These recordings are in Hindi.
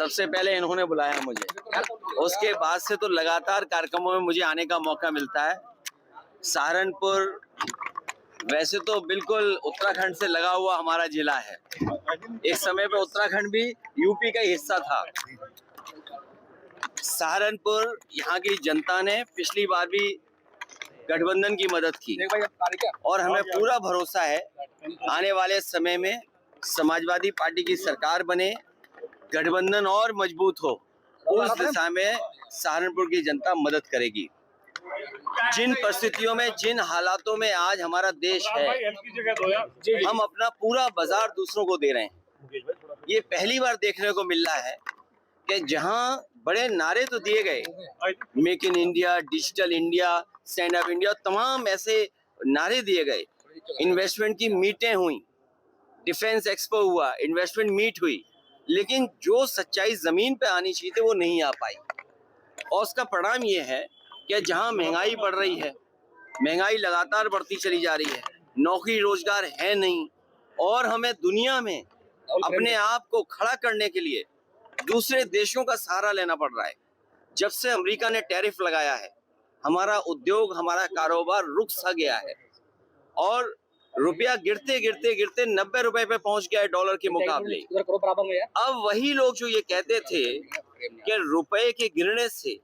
सबसे पहले इन्होंने बुलाया मुझे, उसके बाद से तो लगातार कार्यक्रमों में मुझे आने का मौका मिलता है। सहारनपुर वैसे तो बिल्कुल उत्तराखंड से लगा हुआ हमारा जिला है। एक समय पे उत्तराखंड भी यूपी का ही हिस्सा था। सहारनपुर यहाँ की जनता ने पिछली बार भी गठबंधन की मदद की और हमें पूरा भरोसा है आने वाले समय में समाजवादी पार्टी की सरकार बने, गठबंधन और मजबूत हो, उस दिशा में सहारनपुर की जनता मदद करेगी। जिन परिस्थितियों में, जिन हालातों में आज हमारा देश है, हम अपना पूरा बाजार दूसरों को दे रहे हैं। ये पहली बार देखने को मिल रहा है कि जहां बड़े नारे तो दिए गए, make in India, digital India, stand up India, तमाम ऐसे नारे दिए गए, इन्वेस्टमेंट की मीटें हुई, डिफेंस एक्सपो हुआ, इन्वेस्टमेंट मीट हुई, लेकिन जो सच्चाई जमीन पे आनी चाहिए थी वो नहीं आ पाई। और उसका परिणाम ये है कि जहां महंगाई बढ़ रही है, महंगाई लगातार बढ़ती चली जा रही है, नौकरी रोजगार है नहीं, और हमें दुनिया में अपने आप को खड़ा करने के लिए दूसरे देशों का सहारा लेना पड़ रहा है। जब से अमेरिका ने टैरिफ लगाया है, हमारा उद्योग, हमारा कारोबार रुक सा गया है और रुपया गिरते गिरते गिरते 90 रुपए पे पहुंच गया है डॉलर के मुकाबले। अब वही लोग जो ये कहते थे कि रुपए के गिरने से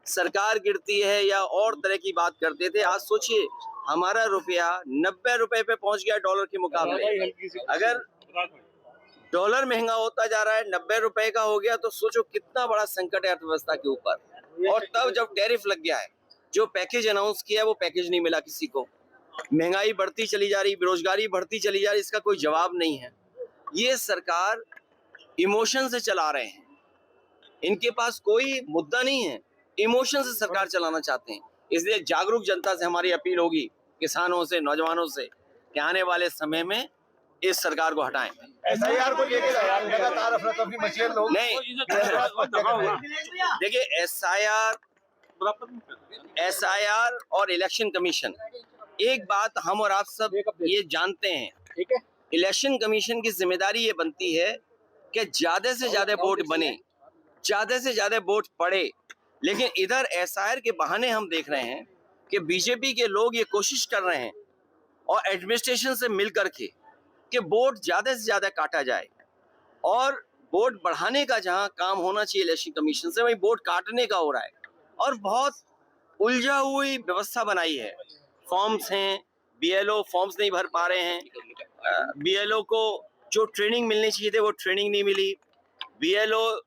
सरकार गिरती है या और तरह की बात करते थे, आज सोचिए हमारा रुपया 90 रुपए पे पहुंच गया डॉलर के मुकाबले। अगर डॉलर महंगा होता जा रहा है, 90 रुपए का हो गया, तो सोचो कितना बड़ा संकट है अर्थव्यवस्था के ऊपर। और तब जब टैरिफ लग गया है, जो पैकेज अनाउंस किया है वो पैकेज नहीं मिला किसी को, महंगाई बढ़ती चली जा रही, बेरोजगारी बढ़ती चली जा रही, इसका कोई जवाब नहीं है। ये सरकार इमोशन से चला रहे हैं, इनके पास कोई मुद्दा नहीं है, इमोशन से सरकार चलाना चाहते हैं। इसलिए जागरूक जनता से हमारी अपील होगी, किसानों से, नौजवानों से, कि आने वाले समय में इस सरकार को हटाएं। एसआईआर को लेकर लगातार अफरा-तफरी मची है, लोग नहीं, देखिए एसआईआर और इलेक्शन कमीशन, एक बात हम और आप सब ये जानते हैं, ठीक है, इलेक्शन कमीशन की जिम्मेदारी ये बनती है कि ज्यादा से ज्यादा वोट बने, ज्यादा से ज्यादा वोट पड़े। लेकिन इधर एसआईआर के बहाने हम देख रहे हैं कि बीजेपी के लोग ये कोशिश कर रहे हैं और एडमिनिस्ट्रेशन से मिल करके कि वोट ज्यादा से ज्यादा काटा जाए, और वोट बढ़ाने का जहां काम होना चाहिए इलेक्शन कमीशन से, वही वोट काटने का हो रहा है। और बहुत उलझा हुई व्यवस्था बनाई है। फॉर्म्स हैं, बीएलओ फॉर्म्स नहीं भर पा रहे हैं, बीएलओ को जो ट्रेनिंग मिलनी चाहिए थे वो ट्रेनिंग नहीं मिली, बीएलओ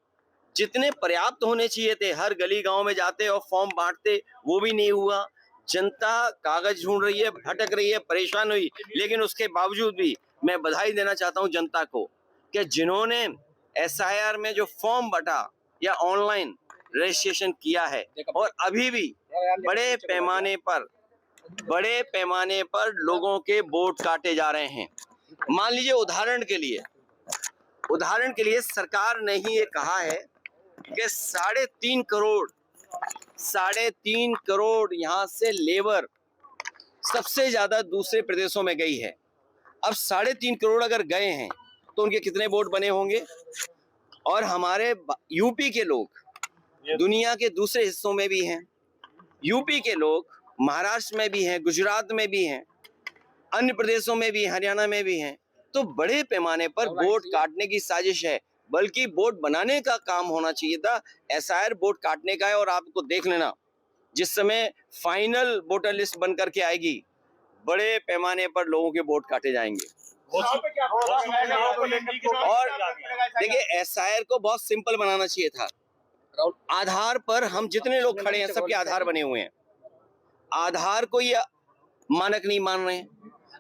जितने पर्याप्त होने चाहिए थे हर गली गांव में जाते और फॉर्म बांटते, वो भी नहीं हुआ। जनता कागज ढूंढ रही है, भटक रही है, परेशान हुई। लेकिन उसके बावजूद भी मैं बधाई देना चाहता हूं जनता को कि जिन्होंने एसआईआर में जो फॉर्म बटा या ऑनलाइन रजिस्ट्रेशन किया है, और अभी भी बड़े पैमाने पर लोगों के वोट काटे जा रहे हैं। मान लीजिए उदाहरण के लिए सरकार ने ही ये कहा है कि 3.5 करोड़ यहाँ से लेबर सबसे ज्यादा दूसरे प्रदेशों में गई है। अब 3.5 करोड़ अगर गए हैं तो उनके कितने वोट बने होंगे? और हमारे यूपी के लोग दुनिया के दूसरे हिस्सों में भी हैं, यूपी के लोग महाराष्ट्र में भी हैं, गुजरात में भी हैं, अन्य प्रदेशों में भी, हरियाणा में भी हैं। तो बड़े पैमाने पर वोट काटने की साजिश है, बल्कि वोट बनाने का काम होना चाहिए था। एसआईआर वोट काटने का है। और आपको देख लेना, जिस समय फाइनल वोटर लिस्ट बन करके आएगी, बड़े पैमाने पर लोगों के वोट काटे जाएंगे। और देखिए एसआईआर को बहुत सिंपल बनाना चाहिए था। आधार पर हम जितने लोग खड़े हैं सबके आधार बने हुए हैं, आधार को ये मानक नहीं मान रहे हैं।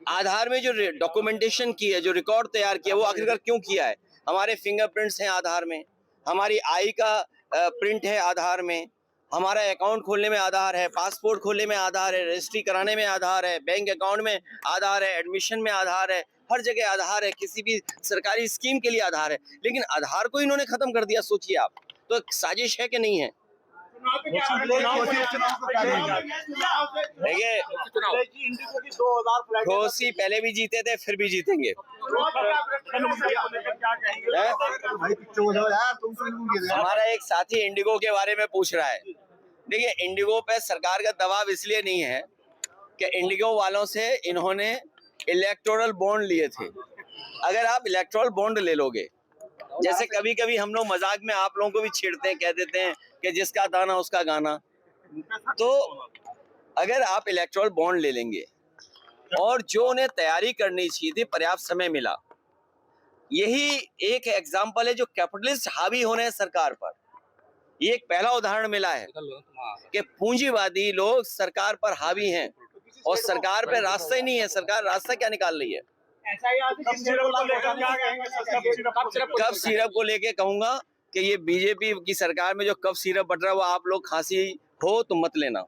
आधार में जो डॉक्यूमेंटेशन की है, जो रिकॉर्ड तैयार किया, वो आखिरकार क्यों किया है? हमारे फिंगरप्रिंट्स हैं आधार में, हमारी आई का प्रिंट है आधार में, हमारा अकाउंट खोलने में आधार है, पासपोर्ट खोलने में आधार है, रजिस्ट्री कराने में आधार है, बैंक अकाउंट में आधार है, एडमिशन में आधार है, हर जगह आधार है, किसी भी सरकारी स्कीम के लिए आधार है। लेकिन आधार को इन्होंने खत्म कर दिया। सोचिए आप, तो साजिश है कि नहीं है? देखिए, घोसी पहले भी जीते थे, फिर भी जीतेंगे। हमारा एक साथी इंडिगो के बारे में पूछ रहा है। देखिए, इंडिगो पे सरकार का दबाव इसलिए नहीं है कि इंडिगो वालों से इन्होंने इलेक्टोरल बॉन्ड लिए थे। अगर आप इलेक्टोरल बॉन्ड ले लोगे, जैसे कभी कभी हम लोग मजाक में आप लोगों को भी छेड़ते हैं, कह देते हैं कि जिसका दाना उसका गाना, तो अगर आप इलेक्टोरल बॉन्ड ले लेंगे और जो उन्हें तैयारी करनी चाहिए थी पर्याप्त समय मिला, यही एक एग्जाम्पल है जो कैपिटलिस्ट हावी होने हैं सरकार पर। ये एक पहला उदाहरण मिला है कि पूंजीवादी लोग सरकार पर हावी हैं और सरकार पे रास्ता ही नहीं है। सरकार रास्ता क्या निकाल रही है? कफ सिरप को लेके कहूंगा कि ये बीजेपी की सरकार में जो कफ सिरप बट रहा है वो आप लोग खांसी हो तो मत लेना।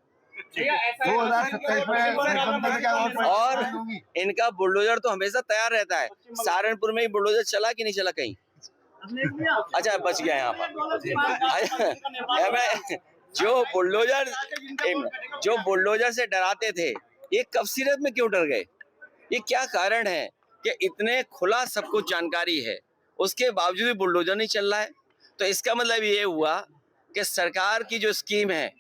2027 में और इनका बुलडोजर तो हमेशा तैयार रहता है। सहारनपुर में ही बुलडोजर चला कि नहीं चला कहीं? अच्छा, बच गया यहाँ पर। जो बुलडोजर से डराते थे, ये कफ सिरप में क्यों डर गए? ये क्या कारण है कि इतने खुला सब कुछ जानकारी है, उसके बावजूद भी बुलडोजर नहीं चल रहा है? तो इसका मतलब ये हुआ कि सरकार की जो स्कीम है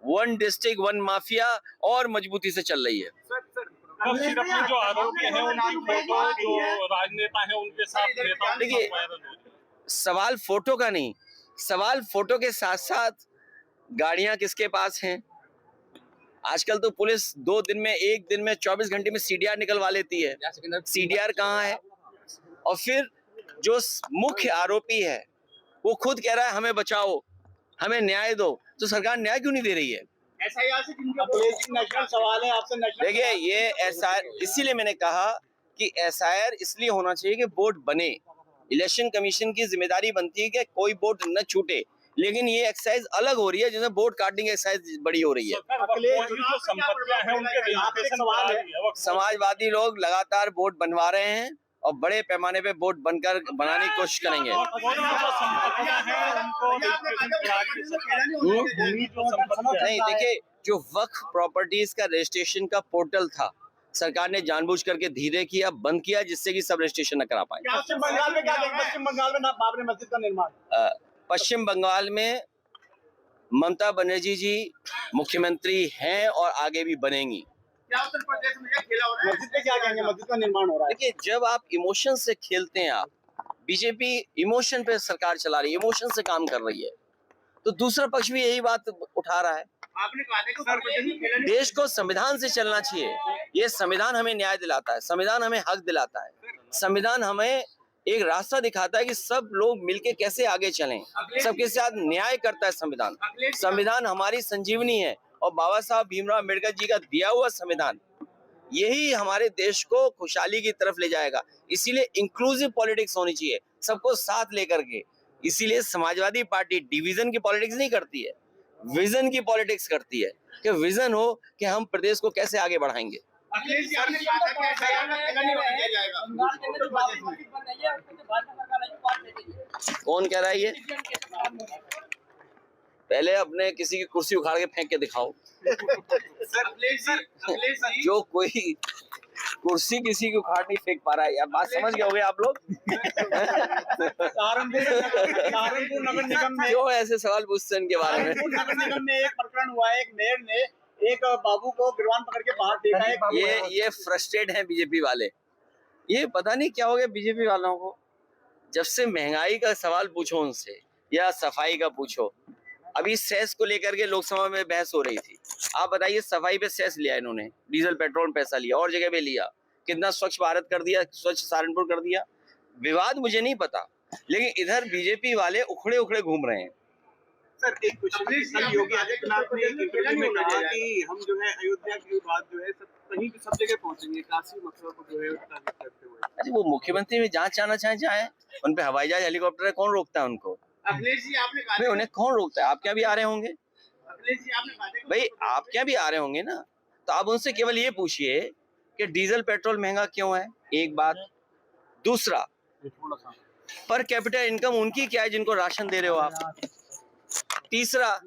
वन डिस्ट्रिक्ट वन माफिया और मजबूती से चल रही है। जो आरोपी हैं उनकी फोटो जो राजनेता हैं उनके साथ नेताओं के साथ वायरल हो रही है। सवाल फोटो का नहीं, सवाल फोटो के साथ साथ गाड़ियां किसके पास हैं? आजकल तो पुलिस एक दिन में 24 घंटे में सीडीआर निकलवा लेती है। सीडीआर कहाँ है? और फिर जो मुख्य आरोपी है वो खुद कह रहा है हमें बचाओ, हमें न्याय दो, तो सरकार न्याय क्यों नहीं दे रही है? नेशनल सवाल है आपसे। देखिए, ये एसआईआर, इसीलिए मैंने कहा कि एसआईआर इसलिए होना चाहिए कि वोट बने। इलेक्शन कमीशन की जिम्मेदारी बनती है कि कोई वोट न छूटे, लेकिन ये एक्सरसाइज अलग हो रही है जिसमें वोट काटने की एक्सरसाइज बड़ी हो रही है। समाजवादी लोग लगातार वोट बनवा रहे हैं और बड़े पैमाने पे वोट बनाने की कोशिश करेंगे। नहीं, देखिए, जो वक्फ प्रॉपर्टीज का रजिस्ट्रेशन का पोर्टल था, सरकार ने जानबूझ करके धीरे किया, बंद किया, जिससे कि सब रजिस्ट्रेशन न करा पाए। पश्चिम बंगाल में क्या देखें? पश्चिम बंगाल में बाबरी मस्जिद का निर्माण। पश्चिम बंगाल में ममता बनर्जी जी मुख्यमंत्री हैं और आगे भी बनेंगी। उत्तर प्रदेश में खेला हो रहा है, मस्जिद पे क्या कहेंगे? मस्जिद का निर्माण हो रहा है। देखिए, जब आप इमोशन से खेलते हैं, आप बीजेपी इमोशन पे सरकार चला रही है, इमोशन से काम कर रही है, तो दूसरा पक्ष भी यही बात उठा रहा है। आपने कहा था कि देश को संविधान से चलना चाहिए। ये संविधान हमें न्याय दिलाता है, संविधान हमें हक दिलाता है, संविधान हमें एक रास्ता दिखाता है कि सब लोग मिलके कैसे आगे चलें, सबके साथ न्याय करता है संविधान। संविधान हमारी संजीवनी है और बाबा साहब भीमराव अम्बेडकर जी का दिया हुआ संविधान यही हमारे देश को खुशहाली की तरफ ले जाएगा। इसीलिए इंक्लूसिव पॉलिटिक्स होनी चाहिए, सबको साथ लेकर के। इसीलिए समाजवादी पार्टी डिवीजन की पॉलिटिक्स नहीं करती है, विजन की पॉलिटिक्स करती है कि विजन हो कि हम प्रदेश को कैसे आगे बढ़ाएंगे। कौन कह रहा है ये? पहले अपने किसी की कुर्सी उखाड़ के फेंक के दिखाओ। जो कोई कुर्सी किसी की उखाड़ नहीं फेंक पा रहा है, यार बात समझ गए होगे आप लोग? सहारनपुर नगर निगम में क्यों ऐसे सवाल पूछते हैं इनके बारे में? नगर निगम में एक प्रकरण हुआ है, एक मेयर ने एक बाबू को गिरवान पकड़ के बाहर फेंका है। ये फ्रस्ट्रेट हैं बीजेपी वाले। ये पता नहीं क्या हो गया बीजेपी वालों को। जब से महंगाई का सवाल पूछो उनसे या सफाई का पूछो, अभी सेस को लेकर के लोकसभा में बहस हो रही थी। आप बताइए, सफाई पे सेस लिया इन्होंने, डीजल पेट्रोल पैसा लिया, और जगह पे लिया, कितना स्वच्छ भारत कर दिया, स्वच्छ सहारनपुर कर दिया। विवाद मुझे नहीं पता, लेकिन इधर बीजेपी वाले उखड़े उखड़े घूम रहे हैं। सर, एक क्वेश्चन योगी आदित्यनाथ ने इंटरव्यू में कहा कि हम जो है अयोध्या की बात जो है सब जगह पहुंचेंगे, काशी मथुरा को जो है टारगेट करते हुए। अरे वो मुख्यमंत्री में जहाँ जाना चाहे जाए, उन पे हवाई जहाज हेलीकॉप्टर है, कौन रोकता है उनको? अखिलेश जी आपने कहा उन्हें कौन रोकता है? आप क्या भी आ रहे होंगे अखिलेश जी आपने कहा भाई, आप क्या भी आ रहे होंगे ना, तो आप उनसे केवल ये पूछिए कि डीजल पेट्रोल महंगा क्यों है, एक बात। दूसरा, पर कैपिटा इनकम उनकी क्या है जिनको राशन दे रहे हो आप? तीसरा,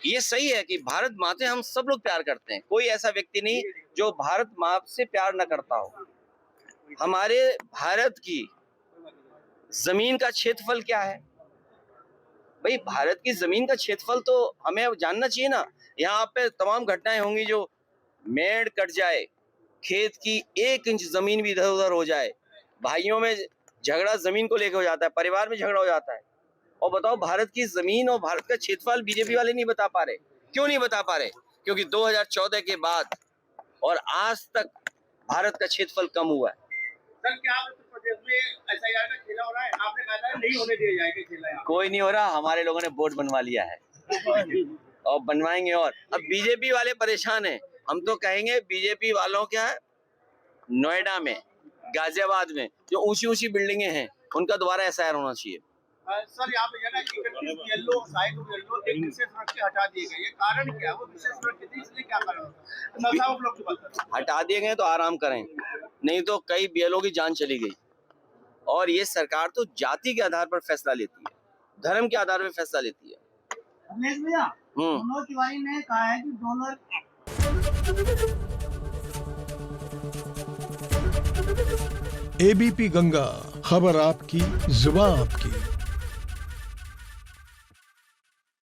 ये सही है कि भारत माँ से हम सब लोग प्यार करते हैं, कोई ऐसा व्यक्ति नहीं जो भारत माँ से प्यार न करता हो। हमारे भारत की जमीन का क्षेत्रफल क्या है भाई? भारत की जमीन का क्षेत्रफल तो हमें जानना चाहिए ना। यहाँ पे तमाम घटनाएं होंगी, जो मेड़ कट जाए, खेत की 1 इंच जमीन भी इधर उधर हो जाए, भाइयों में झगड़ा जमीन को लेकर हो जाता है, परिवार में झगड़ा हो जाता है। और बताओ, भारत की जमीन और भारत का क्षेत्रफल बीजेपी वाले नहीं बता पा रहे। क्यों नहीं बता पा रहे? क्योंकि 2014 के बाद और आज तक भारत का क्षेत्रफल कम हुआ है। सर, क्या उत्तर प्रदेश में SIR का खेला हो रहा है? आपने कहा था नहीं होने दिया जाएगा खेला यहाँ। कोई नहीं हो रहा, हमारे लोगों ने बोर्ड बनवा लिया है और बनवाएंगे। और अब बीजेपी वाले परेशान हैं। हम तो कहेंगे बीजेपी वालों क्या है, नोएडा में, गाजियाबाद में जो ऊंची ऊंची बिल्डिंगें हैं, उनका दोबारा SIR होना चाहिए। सर, यहाँ पे ना 31 येलो साइड येलो एक विशेष सड़क से हटा दिए गए, ये कारण क्या है? वो विशेष सड़क कितनी, इसलिए क्या कारण होता है? नशा उपलब्ध होता है। हटा दिए गए तो आराम करें, नहीं तो कई BLO की जान चली गई। और ये सरकार तो जाति के आधार पर फैसला लेती है, धर्म के आधार पर फैसला लेती है। अखिलेश भैया, मनोज तिवारी ने कहा है कि डोनर ABP गंगा, खबर आपकी, जुबान आपकी।